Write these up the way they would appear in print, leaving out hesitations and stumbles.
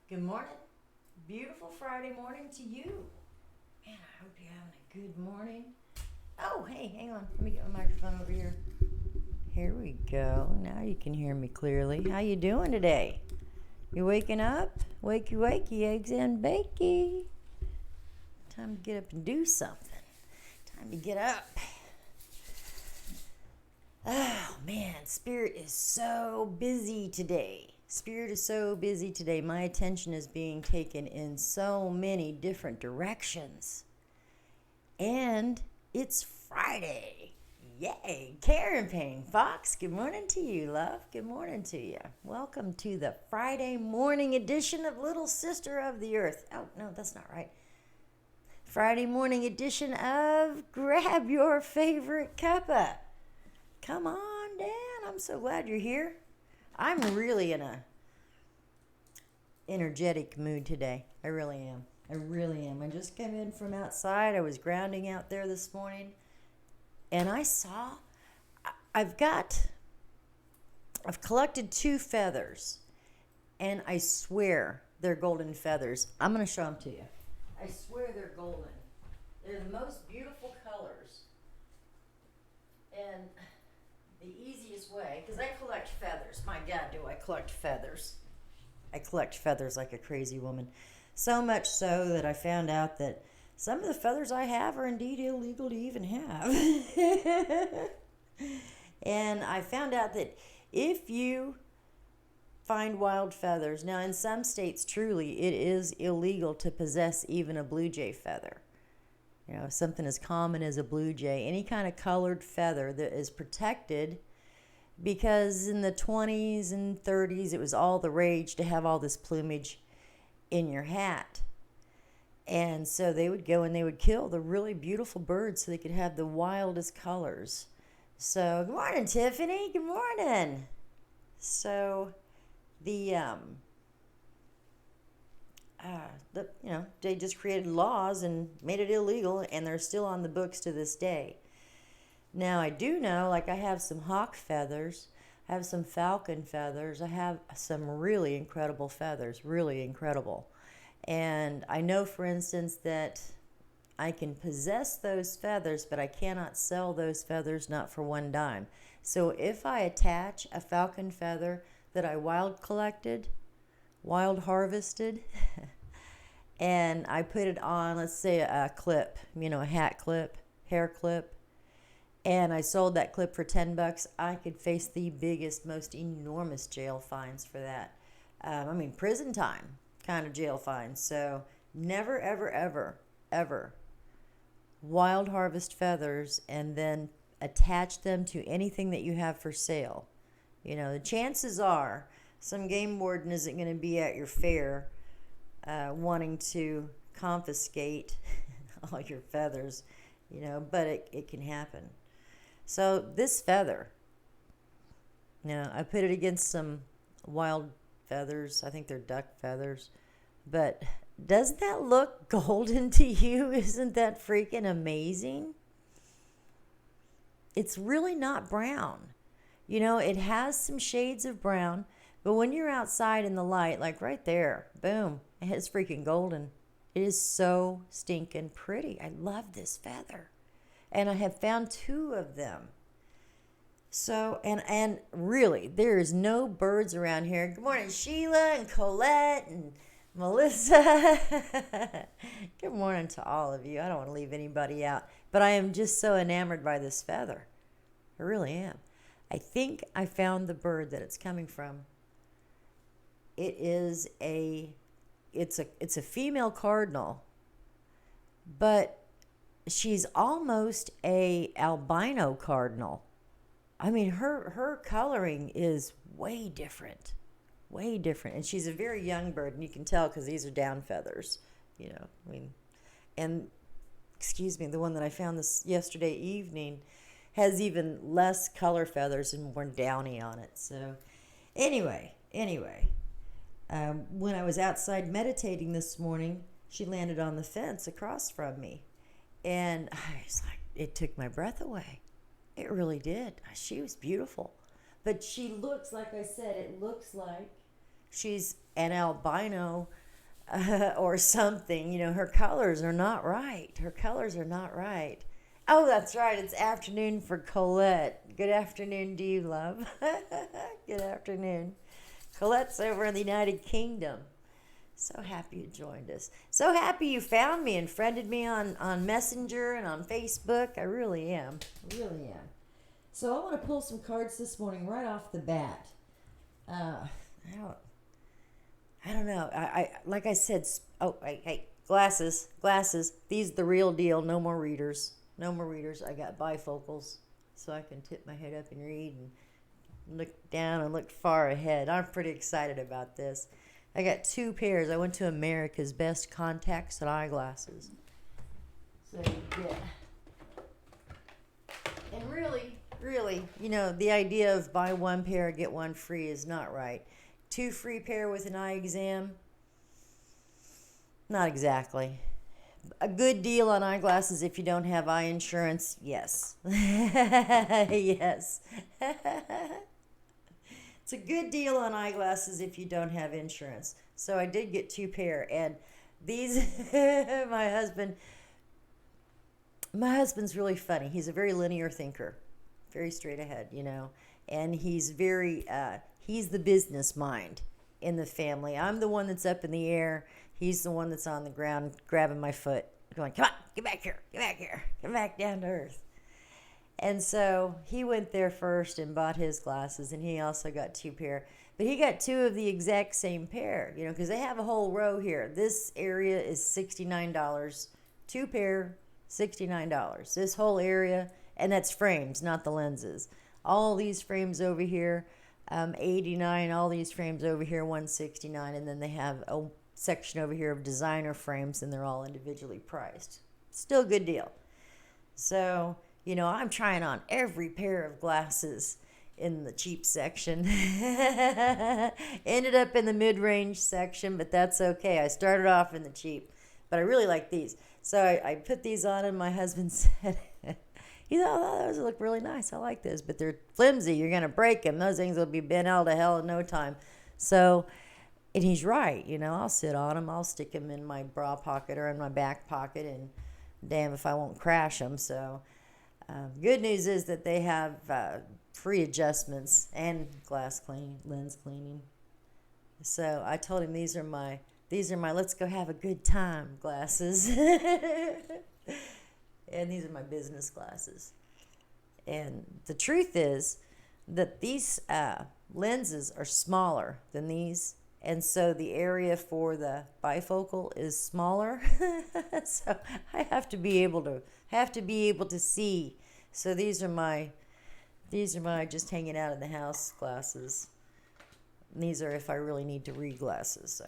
Good morning. Beautiful Friday morning to you. Man, I hope you're having a good morning. Oh, hey, hang on. Let me get my microphone over here. Here we go. Now you can hear me clearly. How you doing today? You waking up? Wakey, wakey, eggs and bakey. Time to get up and do something. Time to get up. Oh, man, Spirit is so busy today. Spirit is so busy today. My attention is being taken in so many different directions. And it's Friday. Yay. Karen Payne Fox, good morning to you, love. Good morning to you. Welcome to the Friday morning edition of Little Sister of the Earth. Oh, no, that's not right. Friday morning edition of Grab Your Favorite Cuppa. Come on, Dan. I'm so glad you're here. I'm really in a energetic mood today. I really am. I just came in from outside. I was grounding out there this morning, and I saw I've collected 2 feathers, and I swear they're golden feathers. I'm going to show them to you. I swear they're golden. They're the most beautiful colors. And the easiest way, because I collect feathers. My God, do I collect feathers. I collect feathers like a crazy woman. So much so that I found out that some of the feathers I have are indeed illegal to even have. And I found out that if you find wild feathers, now in some states truly it is illegal to possess even a blue jay feather. You know, something as common as a blue jay, any kind of colored feather that is protected, because in the 20s and 30s it was all the rage to have all this plumage in your hat. And so they would go and they would kill the really beautiful birds so they could have the wildest colors. So, good morning, Tiffany. Good morning. So, they just created laws and made it illegal, and they're still on the books to this day. Now, I do know, like I have some hawk feathers, I have some falcon feathers, I have some really incredible feathers, really incredible. And I know, for instance, that I can possess those feathers, but I cannot sell those feathers, not for one dime. So if I attach a falcon feather that I wild harvested, and I put it on, let's say a clip, a hat clip, hair clip, and I sold that clip for $10, I could face the biggest, most enormous jail fines for that. Prison time kind of jail fines. So never, ever, ever, ever wild harvest feathers and then attach them to anything that you have for sale. The chances are some game warden isn't going to be at your fair wanting to confiscate all your feathers, but it can happen. So this feather, I put it against some wild feathers. I think they're duck feathers. But doesn't that look golden to you? Isn't that freaking amazing? It's really not brown. It has some shades of brown, but when you're outside in the light, like right there, boom, it's freaking golden. It is so stinking pretty. I love this feather. And I have found 2 of them. So, and really, there is no birds around here. Good morning, Sheila and Colette and Melissa. Good morning to all of you. I don't want to leave anybody out. But I am just so enamored by this feather. I really am. I think I found the bird that it's coming from. It's a female cardinal, but she's almost a albino cardinal. Her coloring is way different, and she's a very young bird, and you can tell because these are down feathers, and excuse me, the one that I found this yesterday evening has even less color feathers and more downy on it. So anyway, when I was outside meditating this morning, she landed on the fence across from me. And I was like, it took my breath away. It really did. She was beautiful. But she looks, like I said, it looks like she's an albino or something. You know, her colors are not right. Her colors are not right. Oh, that's right. It's afternoon for Colette. Good afternoon to you, love. Good afternoon. Colette's over in the United Kingdom. So happy you joined us. So happy you found me and friended me on Messenger and on Facebook. I really am. Really am. So I want to pull some cards this morning right off the bat. I don't know. I like I said. Hey, glasses. These the real deal. No more readers. No more readers. I got bifocals, so I can tip my head up and read and look down and look far ahead. I'm pretty excited about this. I got 2 pairs. I went to America's Best Contacts and Eyeglasses. So you get, and really, you know, the idea of buy 1 pair, get 1 free is not right. 2 free pair with an eye exam, not exactly. A good deal on eyeglasses if you don't have eye insurance, yes. Yes. It's a good deal on eyeglasses if you don't have insurance. So I did get 2 pair, and these my husband's really funny. He's a very linear thinker, very straight ahead, you know, and he's he's the business mind in the family. I'm the one that's up in the air. He's the one that's on the ground grabbing my foot, going, "Come on, get back here, come back down to earth." And so he went there first and bought his glasses, and he also got 2 pair. But he got 2 of the exact same pair, you know, because they have a whole row here. This area is $69. 2 pair, $69. This whole area, and that's frames, not the lenses. All these frames over here, $89. All these frames over here, $169. And then they have a section over here of designer frames, and they're all individually priced. Still a good deal. So, you know, I'm trying on every pair of glasses in the cheap section. Ended up in the mid-range section, but that's okay. I started off in the cheap, but I really like these. So I put these on, and my husband said, he thought, "Oh, those look really nice. I like those, but they're flimsy. You're going to break them. Those things will be bent out to hell in no time." So, and he's right. You know, I'll sit on them. I'll stick them in my bra pocket or in my back pocket, and damn if I won't crash them. So, good news is that they have free adjustments and glass cleaning, lens cleaning. So I told him these are my let's go have a good time glasses. And these are my business glasses. And the truth is that these lenses are smaller than these, and so the area for the bifocal is smaller. So I have to be able to see. So these are my just hanging out in the house glasses. And these are if I really need to read glasses. So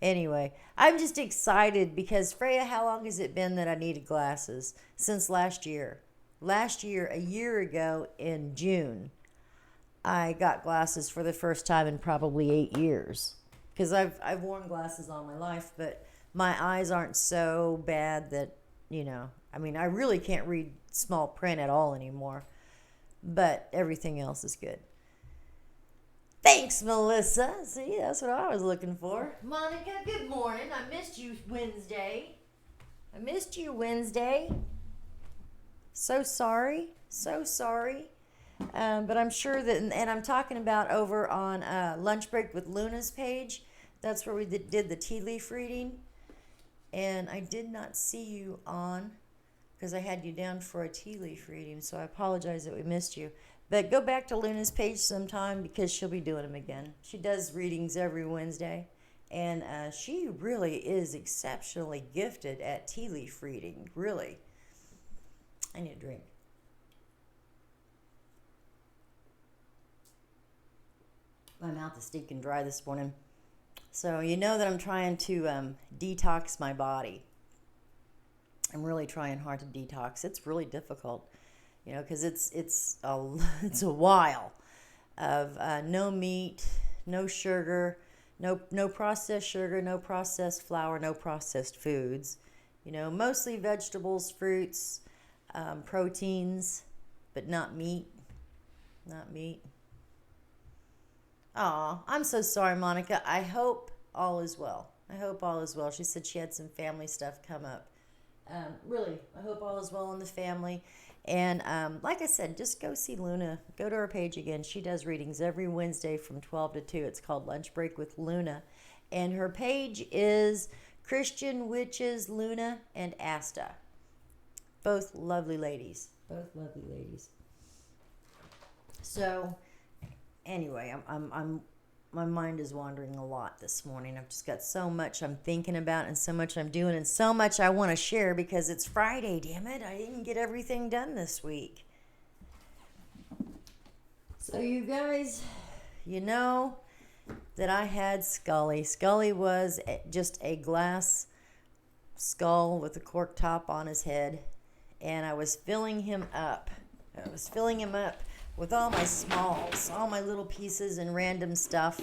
anyway, I'm just excited because Freya, how long has it been that I needed glasses? Since last year. Last year, a year ago in June, I got glasses for the first time in probably 8 years. Because I've worn glasses all my life, but my eyes aren't so bad that, you know, I mean, I really can't read small print at all anymore. But everything else is good. Thanks, Melissa. See, that's what I was looking for. Monica, good morning. I missed you Wednesday. So sorry. But I'm sure that, and I'm talking about over on Lunch Break with Luna's page. That's where we did the tea leaf reading. And I did not see you on because I had you down for a tea leaf reading. So I apologize that we missed you. But go back to Luna's page sometime because she'll be doing them again. She does readings every Wednesday. And she really is exceptionally gifted at tea leaf reading. Really. I need a drink. My mouth is stinking dry this morning. So you know that I'm trying to detox my body. I'm really trying hard to detox. It's really difficult, you know, because it's a while of no meat, no sugar, no processed sugar, no processed flour, no processed foods. You know, mostly vegetables, fruits, proteins, but not meat. Aw, I'm so sorry, Monica. I hope all is well. I hope all is well. She said she had some family stuff come up. Really, I hope all is well in the family. And like I said, just go see Luna. Go to her page again. She does readings every Wednesday from 12 to 2. It's called Lunch Break with Luna. And her page is Christian Witches Luna and Asta. Both lovely ladies. Both lovely ladies. So, anyway, I'm my mind is wandering a lot this morning. I've just got so much I'm thinking about and so much I'm doing and so much I want to share because it's Friday, damn it. I didn't get everything done this week. So you guys, you know that I had Scully. Scully was just a glass skull with a cork top on his head, and I was filling him up. With all my smalls, all my little pieces and random stuff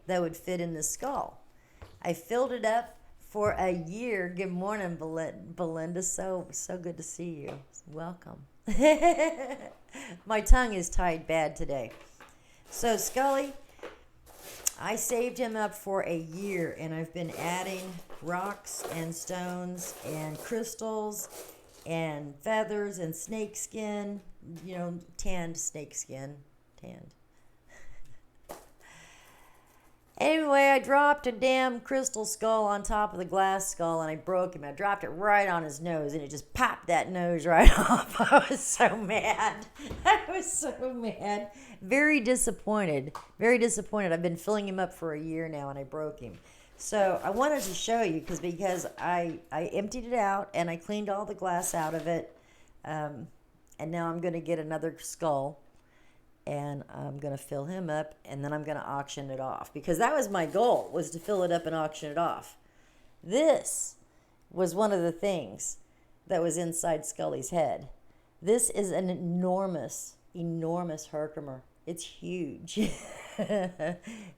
that would fit in the skull. I filled it up for a year. Good morning, Belinda. So good to see you. Welcome. My tongue is tied bad today. So Scully, I saved him up for a year, and I've been adding rocks and stones and crystals and feathers and snake skin, tanned snake skin, tanned. Anyway, I dropped a damn crystal skull on top of the glass skull, and I broke him. I dropped it right on his nose, and it just popped that nose right off. I was so mad. Very disappointed. I've been filling him up for a year now, and I broke him. So I wanted to show you because I emptied it out, and I cleaned all the glass out of it. And now I'm going to get another skull, and I'm going to fill him up, and then I'm going to auction it off. Because that was my goal, was to fill it up and auction it off. This was one of the things that was inside Scully's head. This is an enormous Herkimer. It's huge.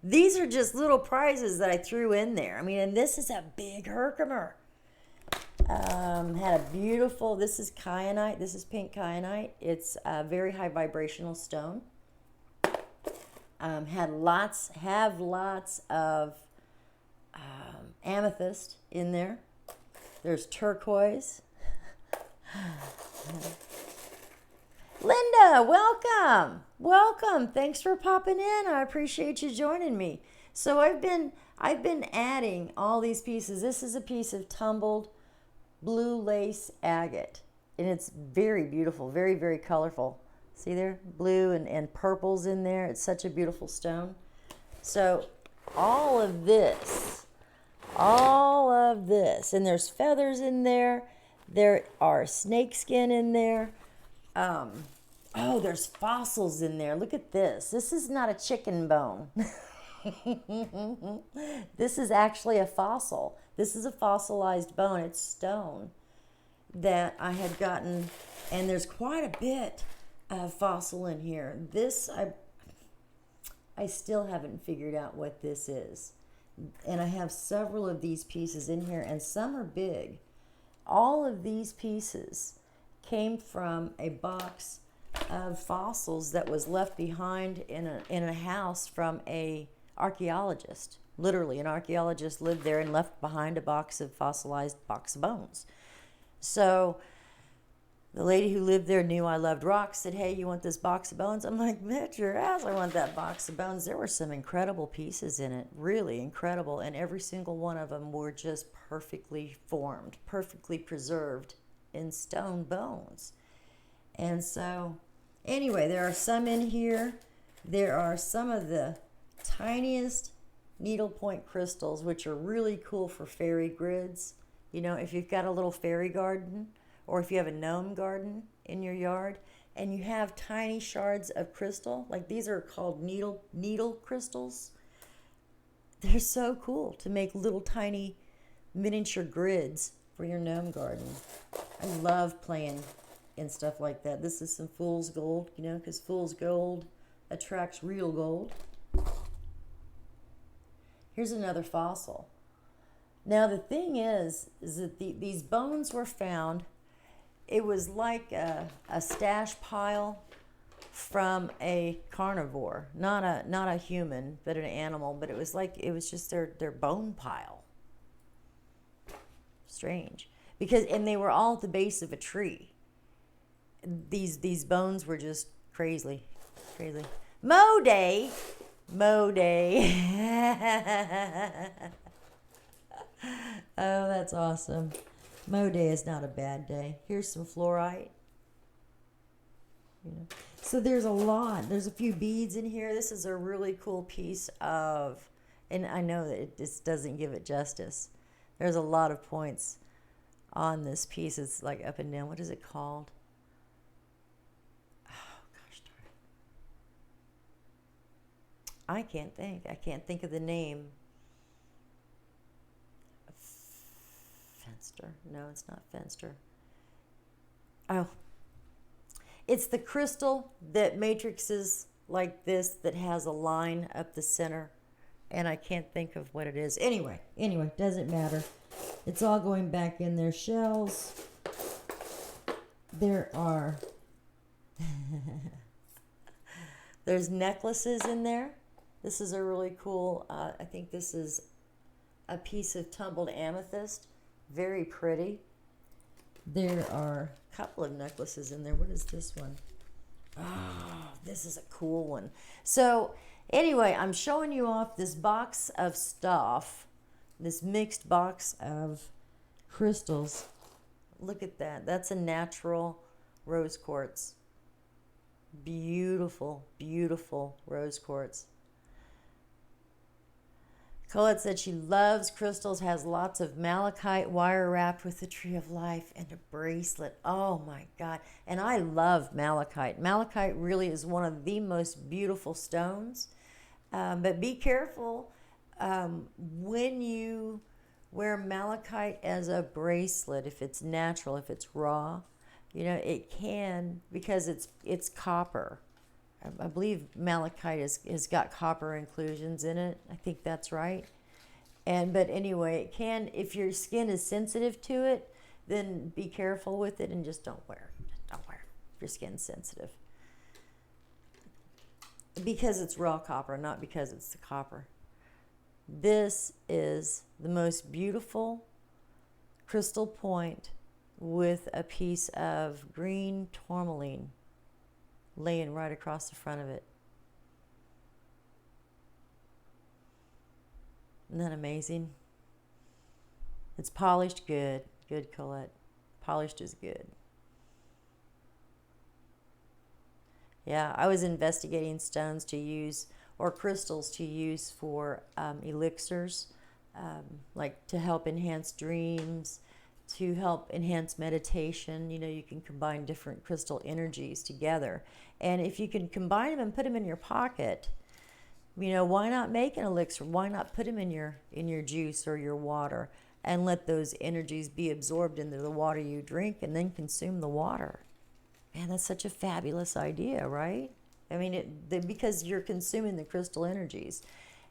These are just little prizes that I threw in there. And this is a big Herkimer. Had a beautiful, this is kyanite. This is pink kyanite. It's a very high vibrational stone. Have lots of amethyst in there. There's turquoise. Linda, welcome. Thanks for popping in. I appreciate you joining me. So I've been adding all these pieces. This is a piece of tumbled blue lace agate, and it's very beautiful, very, very colorful. See there? Blue and purples in there. It's such a beautiful stone. So all of this, and there's feathers in there. There are snakeskin in there. There's fossils in there. Look at this. This is not a chicken bone. This is actually a fossil. This is a fossilized bone. It's stone that I had gotten, and there's quite a bit of fossil in here. This, I still haven't figured out what this is. And I have several of these pieces in here, and some are big. All of these pieces came from a box of fossils that was left behind in a house from a archaeologist. Literally, an archaeologist lived there and left behind a fossilized box of bones. So the lady who lived there knew I loved rocks, said, "Hey, you want this box of bones?" I'm like, "Bet your ass I want that box of bones." There were some incredible pieces in it, really incredible, and every single one of them were just perfectly formed, perfectly preserved in stone bones. And so, anyway, there are some in here. There are some of the tiniest needlepoint crystals, which are really cool for fairy grids. If you've got a little fairy garden, or if you have a gnome garden in your yard, and you have tiny shards of crystal, like these are called needle crystals. They're so cool to make little tiny miniature grids for your gnome garden. I love playing in stuff like that. This is some fool's gold, because fool's gold attracts real gold. Here's another fossil. Now the thing is that these bones were found. It was like a stash pile from a carnivore, not a human, but an animal. But it was like it was just their bone pile. Strange, because and they were all at the base of a tree. These bones were just crazy, crazy. Mow day, mow day. Oh, that's awesome. Mow day is not a bad day. Here's some fluorite. You know. So there's a lot. There's a few beads in here. This is a really cool piece of, and I know that it just doesn't give it justice. There's a lot of points on this piece. It's like up and down. What is it called? Oh, gosh darn it. I can't think. I can't think of the name. Fenster. No, it's not Fenster. Oh. It's the crystal that matrixes like this that has a line up the center. And I can't think of what it is. Anyway, doesn't matter. It's all going back in their shells. There are... There's necklaces in there. This is a really cool... I think this is a piece of tumbled amethyst. Very pretty. There are a couple of necklaces in there. What is this one? Oh, this is a cool one. So anyway, I'm showing you off this box of stuff, this mixed box of crystals. Look at that. That's a natural rose quartz. Beautiful, beautiful rose quartz. Colette said she loves crystals, has lots of malachite wire wrapped with the tree of life and a bracelet. Oh my God. And I love malachite. Malachite really is one of the most beautiful stones. But be careful when you wear malachite as a bracelet, if it's natural, if it's raw, you know, it can, because it's copper. I believe malachite has got copper inclusions in it. I think that's right. But anyway, it can, if your skin is sensitive to it, then be careful with it and just don't wear it. Just don't wear it if your skin's sensitive. Because it's raw copper, not because it's the copper. This is the most beautiful crystal point with a piece of green tourmaline laying right across the front of it. Isn't that amazing? It's polished good. Good, Colette. Polished is good. Yeah, I was investigating stones to use, or crystals to use for elixirs, like to help enhance dreams, to help enhance meditation. You know, you can combine different crystal energies together. And if you can combine them and put them in your pocket, you know, why not make an elixir? Why not put them in your juice or your water and let those energies be absorbed into the water you drink and then consume the water? Man, that's such a fabulous idea, right? I mean, because you're consuming the crystal energies.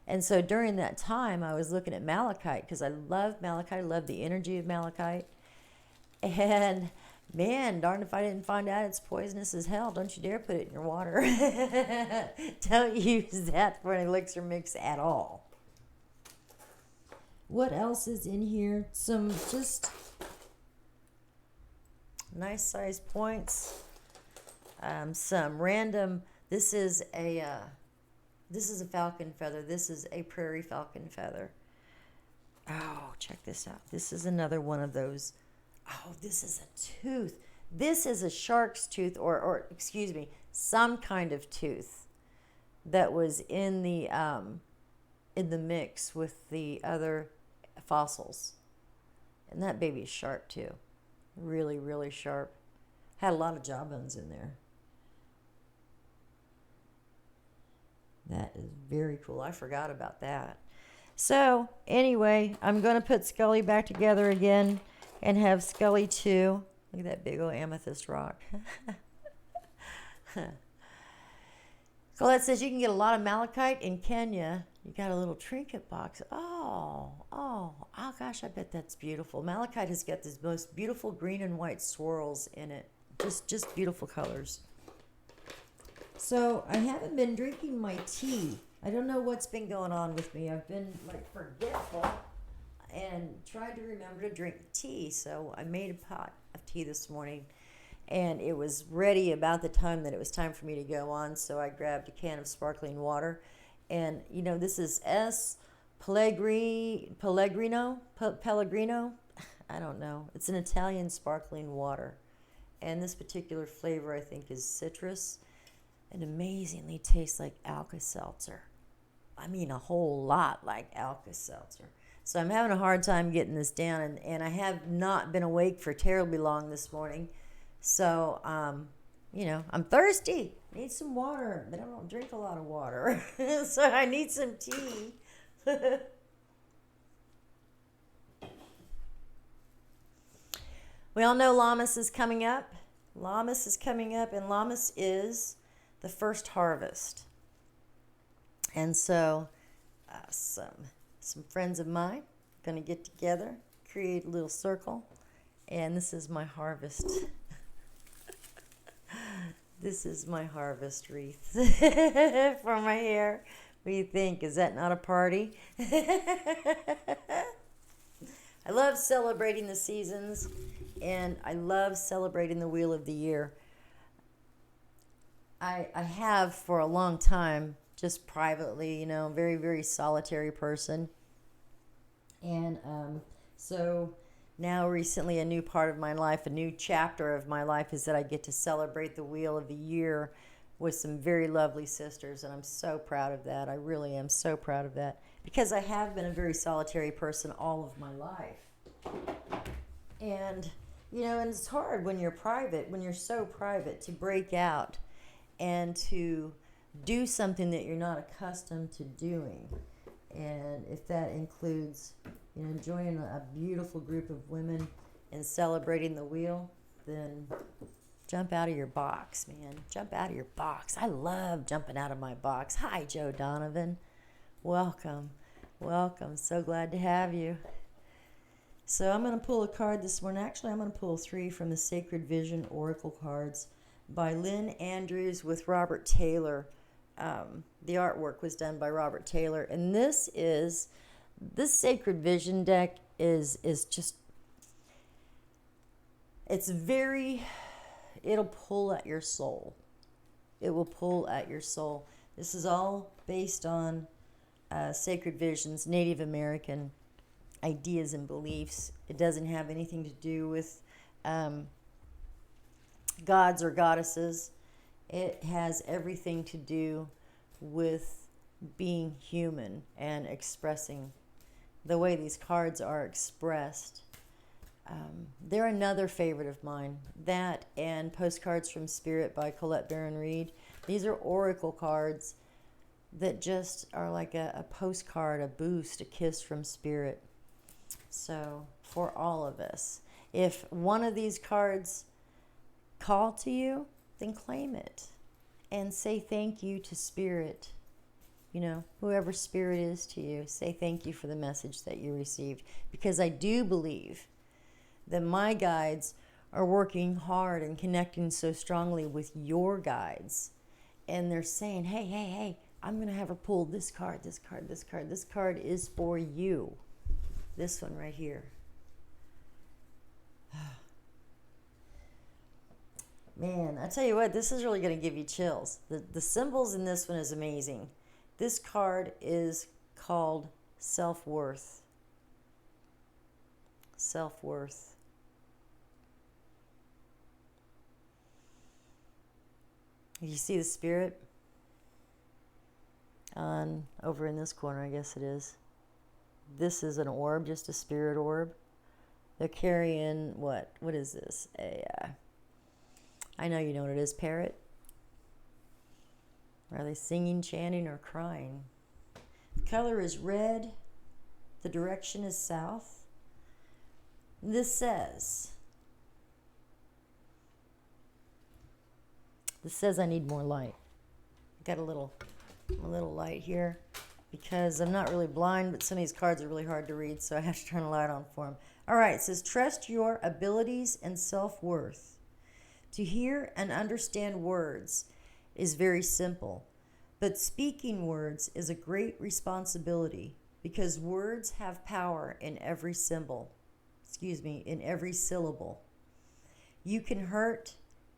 And so during that time, I was looking at malachite because I love malachite. I love the energy of malachite. And man, darn if I didn't find out it's poisonous as hell. Don't you dare put it in your water. Don't use that for an elixir mix at all. What else is in here? Some just nice size points. Some random. This is a falcon feather. This is a prairie falcon feather. Oh, check this out. This is another one of those. Oh, this is a tooth. This is a shark's tooth, or excuse me, some kind of tooth that was in the mix with the other fossils. And that baby is sharp too. Really, really sharp. Had a lot of jawbones in there. That is very cool. I forgot about that. So, anyway, I'm going to put Scully back together again and have Scully too. Look at that big old amethyst rock. Colette says you can get a lot of malachite in Kenya. You got a little trinket box. Oh, gosh, I bet that's beautiful. Malachite has got this most beautiful green and white swirls in it. Just beautiful colors. So I haven't been drinking my tea. I don't know what's been going on with me. I've been like forgetful and tried to remember to drink tea. So I made a pot of tea this morning, and it was ready about the time that it was time for me to go on. So I grabbed a can of sparkling water, and this is Pellegrino. I don't know. It's an Italian sparkling water, and this particular flavor I think is citrus. It amazingly tastes like Alka-Seltzer. I mean, a whole lot like Alka-Seltzer. So I'm having a hard time getting this down, and I have not been awake for terribly long this morning. So, I'm thirsty. Need some water, but I don't drink a lot of water. So I need some tea. We all know Lammas is coming up. Lammas is coming up, and Lammas is the first harvest. And so some friends of mine going to get together, create a little circle, and this is my harvest. This is my harvest wreath for my hair. What do you think? Is that not a party? I love celebrating the seasons, and I love celebrating the wheel of the year. I have for a long time, just privately, very, very solitary person. And so now recently a new part of my life, a new chapter of my life is that I get to celebrate the wheel of the year with some very lovely sisters, and I'm so proud of that. I really am so proud of that, because I have been a very solitary person all of my life. And, and it's hard when you're private, when you're so private, to break out and to do something that you're not accustomed to doing. And if that includes, joining a beautiful group of women and celebrating the wheel, then jump out of your box, man. Jump out of your box. I love jumping out of my box. Hi, Joe Donovan. Welcome. Welcome. So glad to have you. So I'm going to pull a card this morning. Actually, I'm going to pull 3 from the Sacred Vision Oracle cards by Lynn Andrews with Robert Taylor. The artwork was done by Robert Taylor. And this Sacred Vision deck is just, it'll pull at your soul. It will pull at your soul. This is all based on Sacred Visions, Native American ideas and beliefs. It doesn't have anything to do with gods or goddesses. It has everything to do with being human and expressing the way these cards are expressed. They're another favorite of mine. That and Postcards from Spirit by Colette Baron Reid. These are oracle cards that just are like a postcard, a boost, a kiss from Spirit. So for all of us, if one of these cards call to you, then claim it and say thank you to Spirit. Whoever Spirit is to you, say thank you for the message that you received. Because I do believe that my guides are working hard and connecting so strongly with your guides. And they're saying, hey, I'm going to have her pull this card, this card, this card. This card is for you. This one right here. Man, I tell you what, this is really going to give you chills. The symbols in this one is amazing. This card is called Self-Worth. Self-Worth. You see the Spirit on over in this corner, I guess it is. This is an orb, just a spirit orb. They're carrying what? What is this? I know you know what it is. Parrot. Are they singing, chanting, or crying? The color is red. The direction is south. This says I need more light. I got a little light here because I'm not really blind, but some of these cards are really hard to read, so I have to turn the light on for them. All right, it says, trust your abilities and self-worth. To hear and understand words is very simple, but speaking words is a great responsibility because words have power in every in every syllable. You can hurt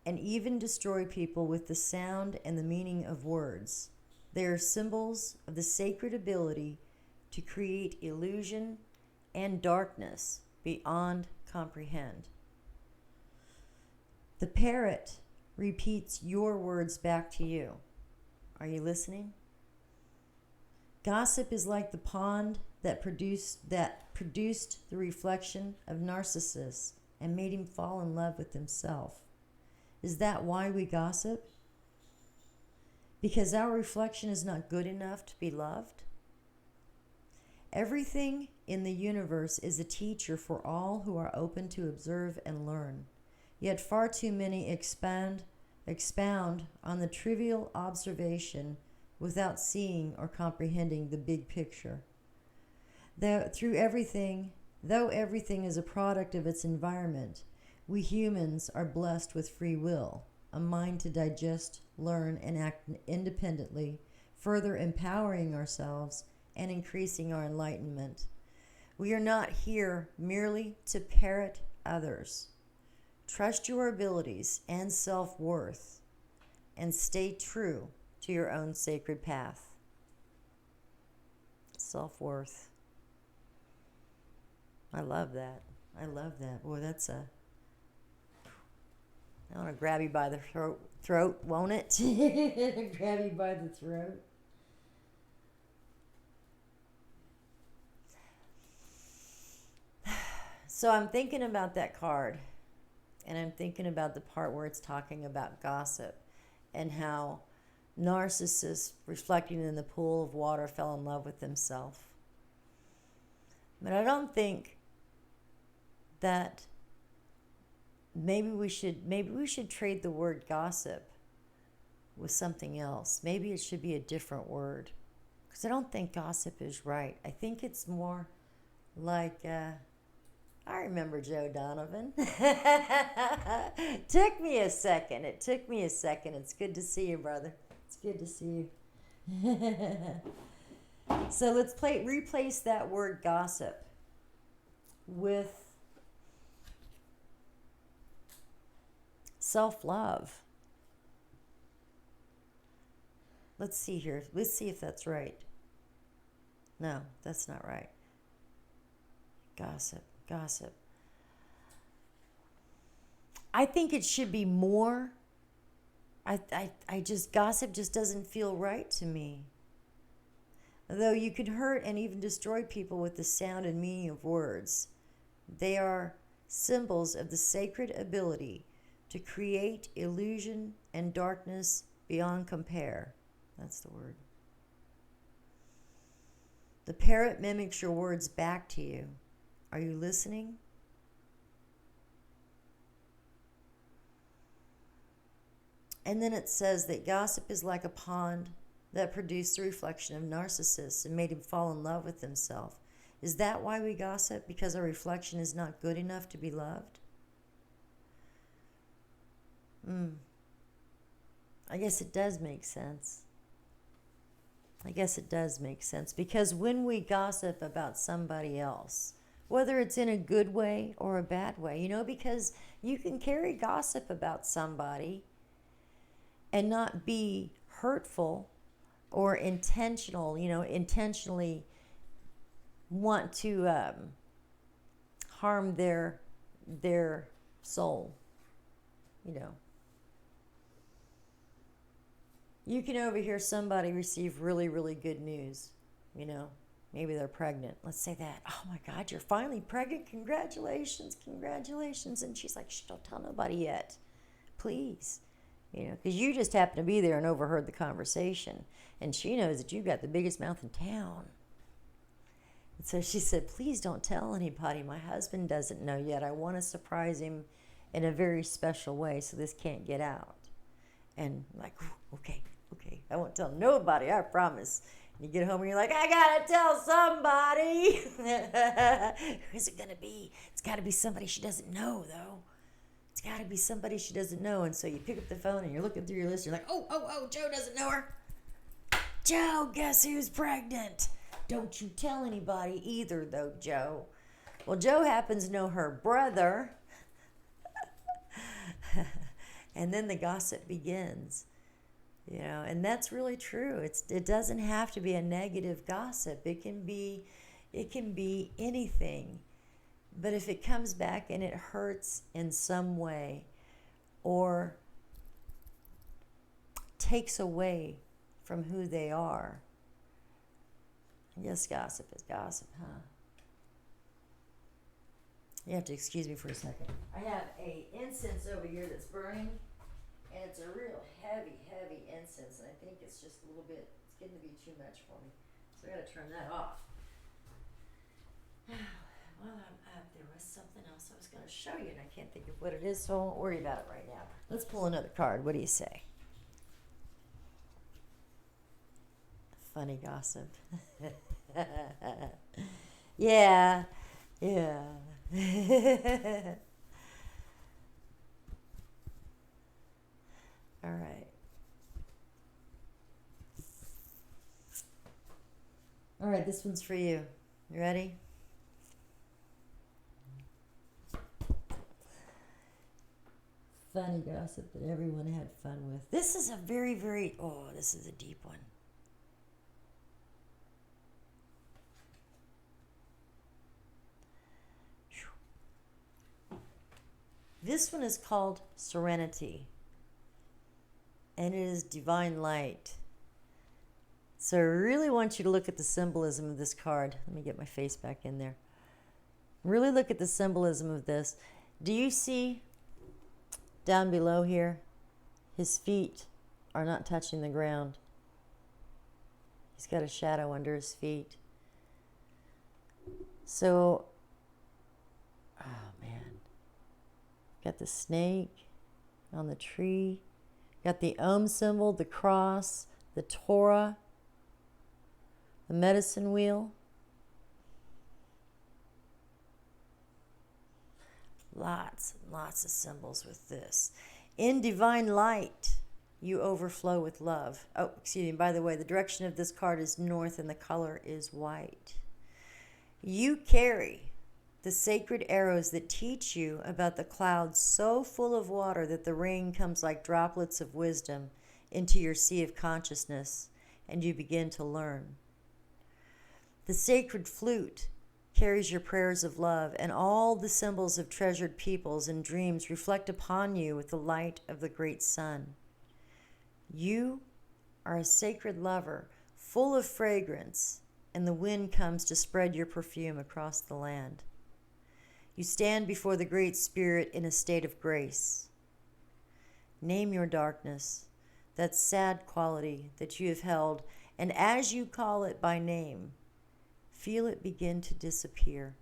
and even destroy people with the sound and the meaning of words. They are symbols of the sacred ability to create illusion and darkness beyond comprehend. The parrot repeats your words back to you. Are you listening? Gossip is like the pond that produced the reflection of Narcissus and made him fall in love with himself. Is that why we gossip? Because our reflection is not good enough to be loved? Everything in the universe is a teacher for all who are open to observe and learn. Yet far too many expound on the trivial observation without seeing or comprehending the big picture. Though everything is a product of its environment, we humans are blessed with free will, a mind to digest, learn, and act independently, further empowering ourselves and increasing our enlightenment. We are not here merely to parrot others. Trust your abilities and self-worth and stay true to your own sacred path. Self-worth. I love that. I love that. Boy, I want to grab you by the throat, won't it? Grab you by the throat. So I'm thinking about that card, and I'm thinking about the part where it's talking about gossip and how Narcissus, reflecting in the pool of water, fell in love with himself. But I don't think that maybe we should trade the word gossip with something else. Maybe it should be a different word, because I don't think gossip is right. I think it's more like I remember Joe Donovan. Took me a second. It took me a second. It's good to see you, brother. It's good to see you. So let's replace that word gossip with self-love. Let's see here. Let's see if that's right. No, that's not right. Gossip. I think it should be more. Gossip just doesn't feel right to me. Though you can hurt and even destroy people with the sound and meaning of words, they are symbols of the sacred ability to create illusion and darkness beyond compare. That's the word. The parrot mimics your words back to you. Are you listening? And then it says that gossip is like a pond that produced the reflection of Narcissus and made him fall in love with himself. Is that why we gossip? Because our reflection is not good enough to be loved? I guess it does make sense. Because when we gossip about somebody else, whether it's in a good way or a bad way, because you can carry gossip about somebody and not be hurtful or intentionally want to harm their soul. You can overhear somebody receive really, really good news. Maybe they're pregnant. Let's say that. Oh my God, you're finally pregnant. Congratulations. And she's like, shh, don't tell nobody yet. Please. Because you just happened to be there and overheard the conversation. And she knows that you've got the biggest mouth in town. And so she said, please don't tell anybody. My husband doesn't know yet. I want to surprise him in a very special way so this can't get out. And I'm like, okay. I won't tell nobody, I promise. You get home and you're like, I gotta tell somebody. Who's it gonna be? It's gotta be somebody she doesn't know, though. It's got to be somebody she doesn't know. And so you pick up the phone and you're looking through your list. You're like, oh, Joe doesn't know her. Joe, guess who's pregnant? Don't you tell anybody either, though, Joe. Well, Joe happens to know her brother. And then the gossip begins. You know, and that's really true. It doesn't have to be a negative gossip. It can be anything. But if it comes back and it hurts in some way or takes away from who they are, I guess gossip is gossip, huh? You have to excuse me for a second. I have a incense over here that's burning, and it's a real heavy incense, and I think it's just a little bit, it's getting to be too much for me. So I gotta turn that off. While I'm up, there was something else I was gonna show you, and I can't think of what it is, so I won't worry about it right now. Let's pull another card. What do you say? Funny gossip. Yeah. All right. All right, this one's for you. You ready? Funny gossip that everyone had fun with. This is a this is a deep one. This one is called Serenity, and it is divine light. So I really want you to look at the symbolism of this card. Let me get my face back in there. Really look at the symbolism of this. Do you see down below here, his feet are not touching the ground. He's got a shadow under his feet. So, oh man. Got the snake on the tree. Got the Om symbol, the cross, the Torah, the medicine wheel. Lots and lots of symbols with this. In divine light, you overflow with love. Oh, excuse me. By the way, the direction of this card is north and the color is white. You carry the sacred arrows that teach you about the clouds so full of water that the rain comes like droplets of wisdom into your sea of consciousness, and you begin to learn. The sacred flute carries your prayers of love, and all the symbols of treasured peoples and dreams reflect upon you with the light of the great sun. You are a sacred lover, full of fragrance, and the wind comes to spread your perfume across the land. You stand before the Great Spirit in a state of grace. Name your darkness, that sad quality that you have held, and as you call it by name, feel it begin to disappear.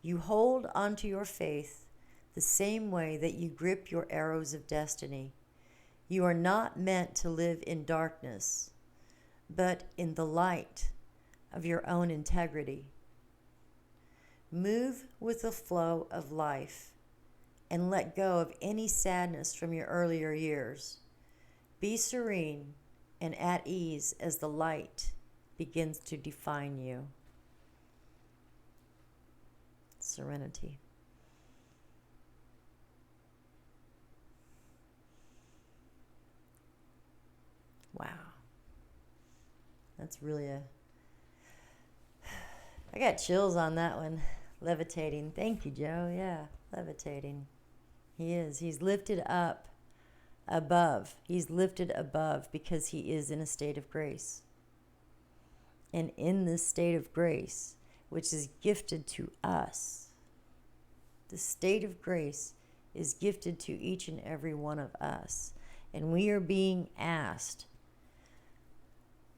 You hold onto your faith the same way that you grip your arrows of destiny. You are not meant to live in darkness, but in the light of your own integrity. Move with the flow of life and let go of any sadness from your earlier years. Be serene and at ease as the light begins to define you. Serenity. Wow. That's really I got chills on that one. Levitating. Thank you, Joe. Yeah, levitating. He is. He's lifted up above. He's lifted above because he is in a state of grace. And in this state of grace, which is gifted to us, the state of grace is gifted to each and every one of us. And we are being asked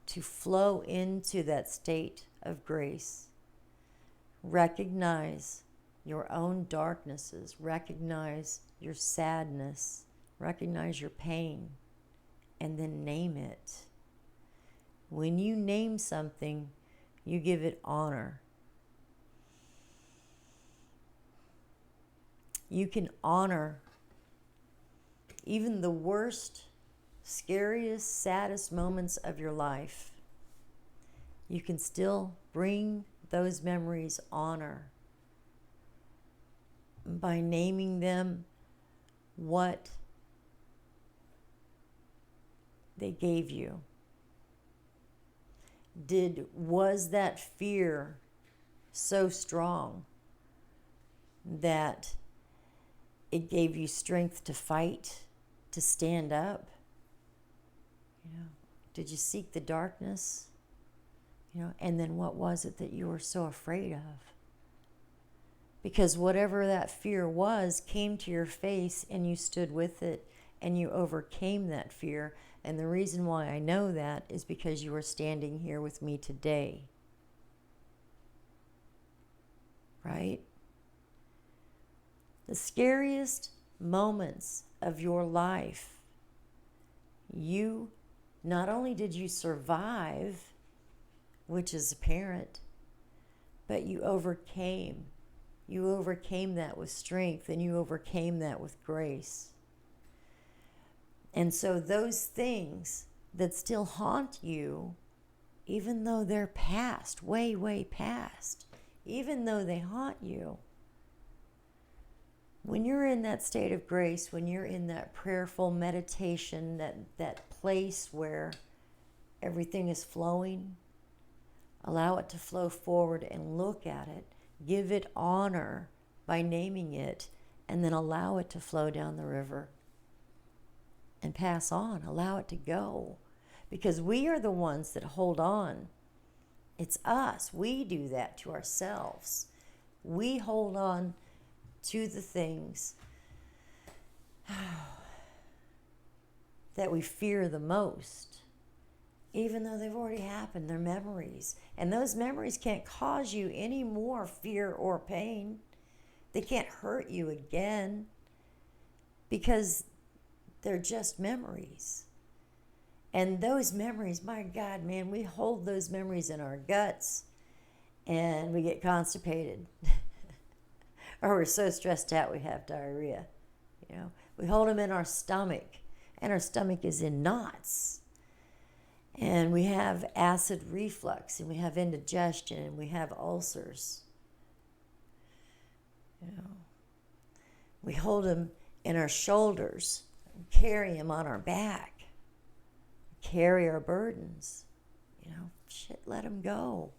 to flow into that state of grace. Recognize your own darknesses. Recognize your sadness. Recognize your pain. And then name it. When you name something, you give it honor. you can honor even the worst, scariest, saddest moments of your life. You can still bring those memories honor by naming them what they gave you. Was that fear so strong that it gave you strength to fight, to stand up? Did you seek the darkness? And then what was it that you were so afraid of? Because whatever that fear was came to your face and you stood with it and you overcame that fear. And the reason why I know that is because you are standing here with me today. Right? The scariest moments of your life, you not only did you survive, which is apparent, but you overcame. You overcame that with strength, and you overcame that with grace. And so those things that still haunt you, even though they're past, way, way past, even though they haunt you, when you're in that state of grace, when you're in that prayerful meditation, that place where everything is flowing, allow it to flow forward and look at it. Give it honor by naming it, and then allow it to flow down the river and pass on. Allow it to go, because we are the ones that hold on. It's us. We do that to ourselves. We hold on to the things that we fear the most, even though they've already happened. They're memories. And those memories can't cause you any more fear or pain. They can't hurt you again because they're just memories. And those memories, my God, man, we hold those memories in our guts and we get constipated. Or we're so stressed out we have diarrhea. We hold them in our stomach, and our stomach is in knots. And we have acid reflux, and we have indigestion, and we have ulcers. We hold them in our shoulders, carry them on our back, carry our burdens. Let them go.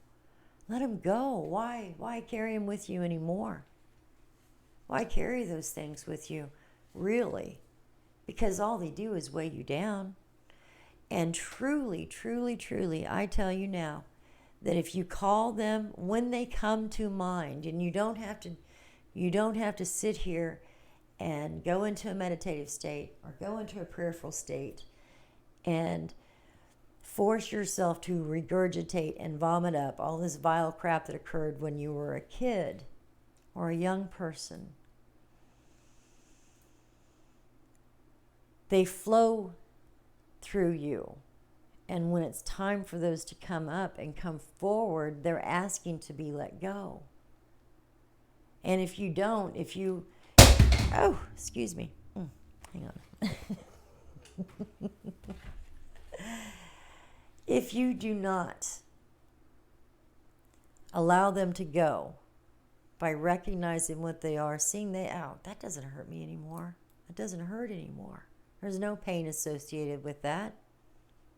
Let them go. Why carry them with you anymore? Why carry those things with you, really? Because all they do is weigh you down. And truly, truly, truly, I tell you now that if you call them when they come to mind, and you don't have to sit here and go into a meditative state or go into a prayerful state and force yourself to regurgitate and vomit up all this vile crap that occurred when you were a kid or a young person. They flow through you. And when it's time for those to come up and come forward, they're asking to be let go. And if you don't, excuse me. Hang on. If you do not allow them to go by recognizing what they are, seeing that doesn't hurt me anymore. That doesn't hurt anymore. There's no pain associated with that.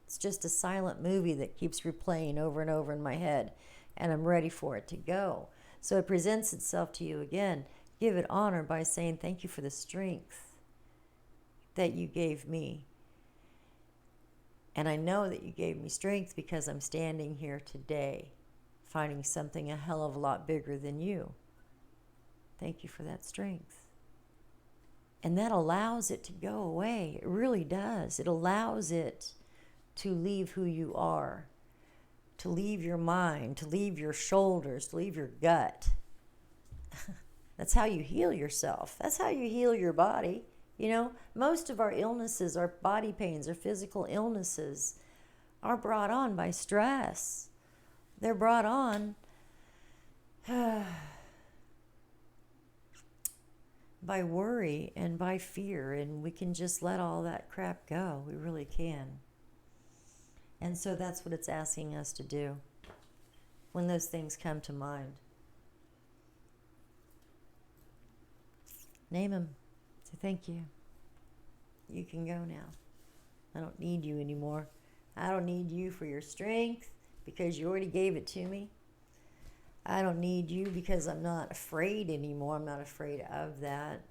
It's just a silent movie that keeps replaying over and over in my head, and I'm ready for it to go. So it presents itself to you again. Give it honor by saying, thank you for the strength that you gave me. And I know that you gave me strength because I'm standing here today, finding something a hell of a lot bigger than you. Thank you for that strength. And that allows it to go away. It really does. It allows it to leave who you are, to leave your mind, to leave your shoulders, to leave your gut. That's how you heal yourself. That's how you heal your body. Most of our illnesses, our body pains, our physical illnesses are brought on by stress. They're brought on by worry and by fear, and we can just let all that crap go. We really can. And so that's what it's asking us to do when those things come to mind. Name them. Say thank you. You can go now. I don't need you anymore. I don't need you for your strength because you already gave it to me. I don't need you because I'm not afraid anymore. I'm not afraid of that.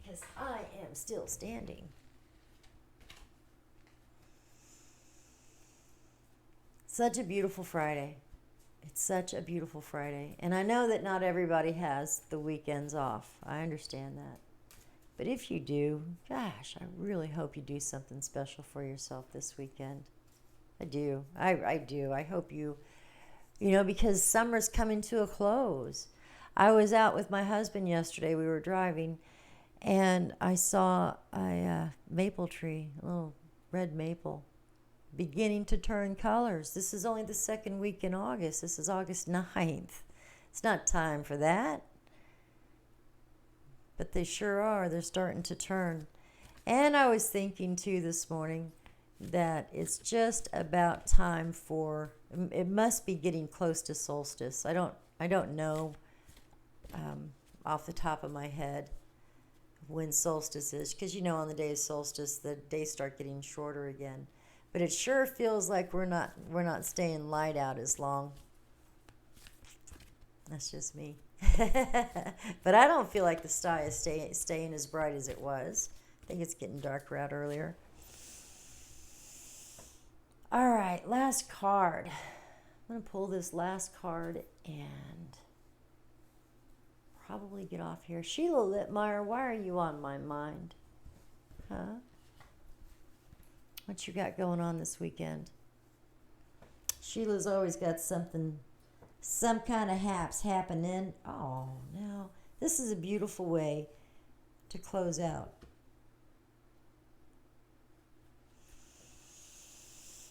Because I am still standing. Such a beautiful Friday. It's such a beautiful Friday. And I know that not everybody has the weekends off. I understand that. But if you do, gosh, I really hope you do something special for yourself this weekend. I do. I do. I hope you, because summer's coming to a close. I was out with my husband yesterday. We were driving, and I saw a maple tree, a little red maple, beginning to turn colors. This is only the second week in August. This is August 9th. It's not time for that. But they sure are. They're starting to turn. And I was thinking, too, this morning that it's just about time for, it must be getting close to solstice. I don't know off the top of my head when solstice is, because on the day of solstice the days start getting shorter again. But it sure feels like we're not staying light out as long. That's just me. But I don't feel like the sky is staying as bright as it was. I think it's getting darker out earlier. All right, last card. I'm going to pull this last card and probably get off here. Sheila Littmeyer, why are you on my mind? Huh? What you got going on this weekend? Sheila's always got something, some kind of haps happening. Oh, no. This is a beautiful way to close out.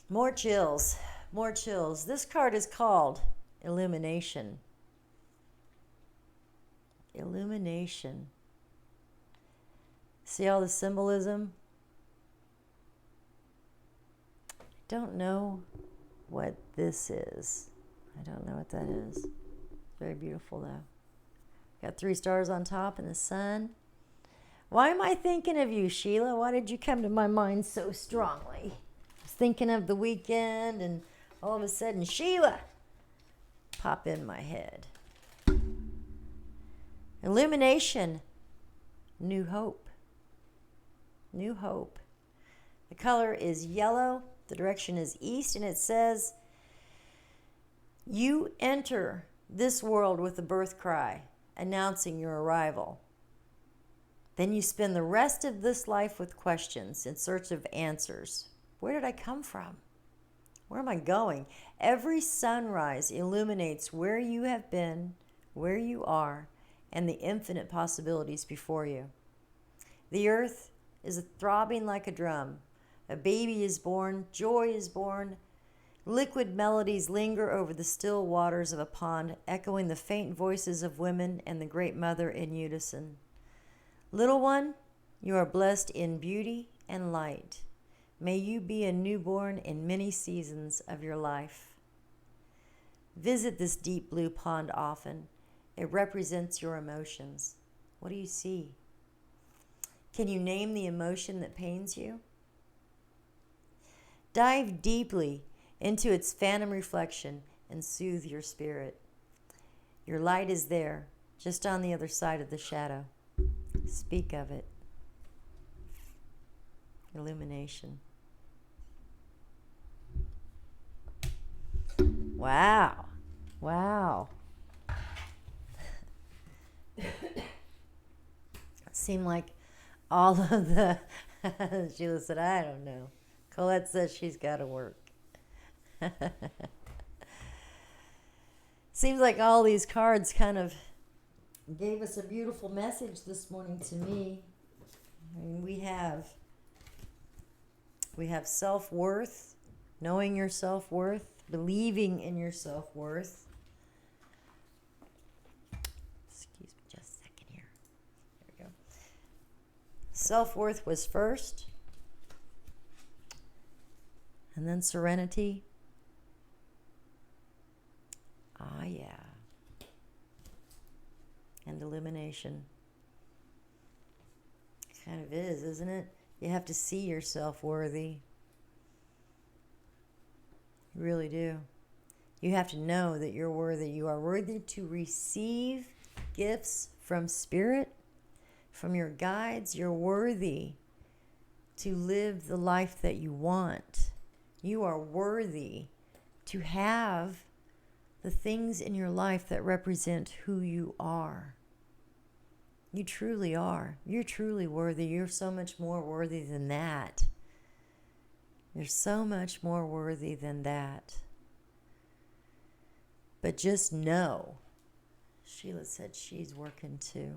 More chills. More chills. This card is called Illumination. Illumination. See all the symbolism? I don't know what this is. I don't know what that is. Very beautiful though. Got 3 stars on top and the sun. Why am I thinking of you, Sheila? Why did you come to my mind so strongly? I was thinking of the weekend and all of a sudden, Sheila pop in my head. Illumination. New hope. New hope. The color is yellow. The direction is east, and it says, you enter this world with a birth cry, announcing your arrival. Then you spend the rest of this life with questions in search of answers. Where did I come from? Where am I going? Every sunrise illuminates where you have been, where you are, and the infinite possibilities before you. The earth is throbbing like a drum. A baby is born, joy is born. Liquid melodies linger over the still waters of a pond, echoing the faint voices of women and the Great Mother in unison. Little one, you are blessed in beauty and light. May you be a newborn in many seasons of your life. Visit this deep blue pond often. It represents your emotions. What do you see? Can you name the emotion that pains you? Dive deeply into its phantom reflection and soothe your spirit. Your light is there, just on the other side of the shadow. Speak of it. Illumination. Wow. Wow. Seemed like all of the... Sheila said, I don't know. Colette says she's got to work. Seems like all these cards kind of gave us a beautiful message this morning to me. I mean, we have self-worth, knowing your self-worth, believing in your self-worth. Excuse self-worth was first, and then serenity. Ah, yeah. And illumination. Kind of is, isn't it? You have to see yourself worthy. You really do. You have to know that you're worthy. You are worthy to receive gifts from Spirit, from your guides. You're worthy to live the life that you want. You are worthy to have the things in your life that represent who you are. You truly are. You're truly worthy. You're so much more worthy than that. You're so much more worthy than that. But just know, Sheila said she's working too.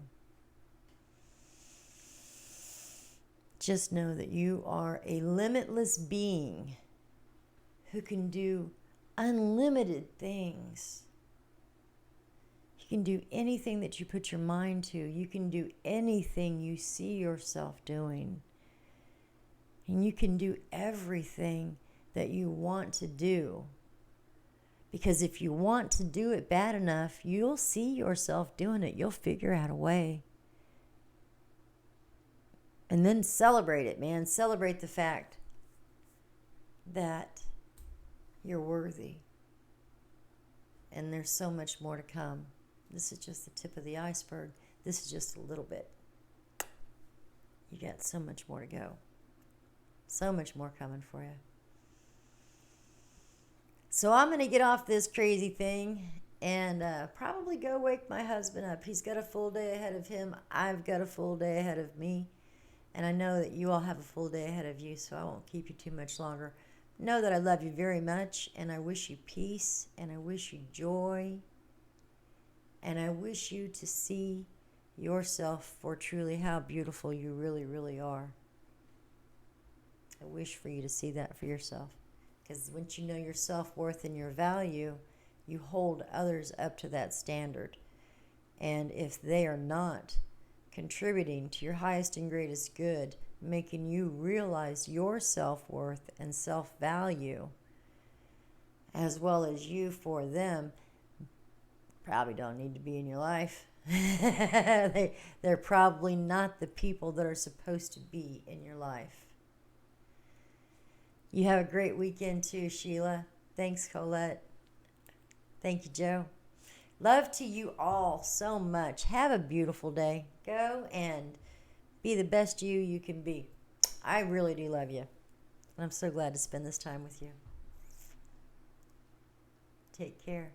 Just know that you are a limitless being who can do unlimited things. You can do anything that you put your mind to. You can do anything you see yourself doing. And you can do everything that you want to do. Because if you want to do it bad enough, you'll see yourself doing it. You'll figure out a way. And then celebrate it, man. Celebrate the fact that you're worthy. And there's so much more to come. This is just the tip of the iceberg. This is just a little bit. You got so much more to go. So much more coming for you. So I'm going to get off this crazy thing and probably go wake my husband up. He's got a full day ahead of him. I've got a full day ahead of me. And I know that you all have a full day ahead of you, so I won't keep you too much longer. Know that I love you very much, and I wish you peace, and I wish you joy, and I wish you to see yourself for truly how beautiful you really, really are. I wish for you to see that for yourself. Because once you know your self-worth and your value, you hold others up to that standard. And if they are not contributing to your highest and greatest good, making you realize your self-worth and self-value, as well as you for them, probably don't need to be in your life. They're probably not the people that are supposed to be in your life. You have a great weekend too, Sheila. Thanks, Colette. Thank you, Joe. Love to you all so much. Have a beautiful day. Go and be the best you can be. I really do love you. And I'm so glad to spend this time with you. Take care.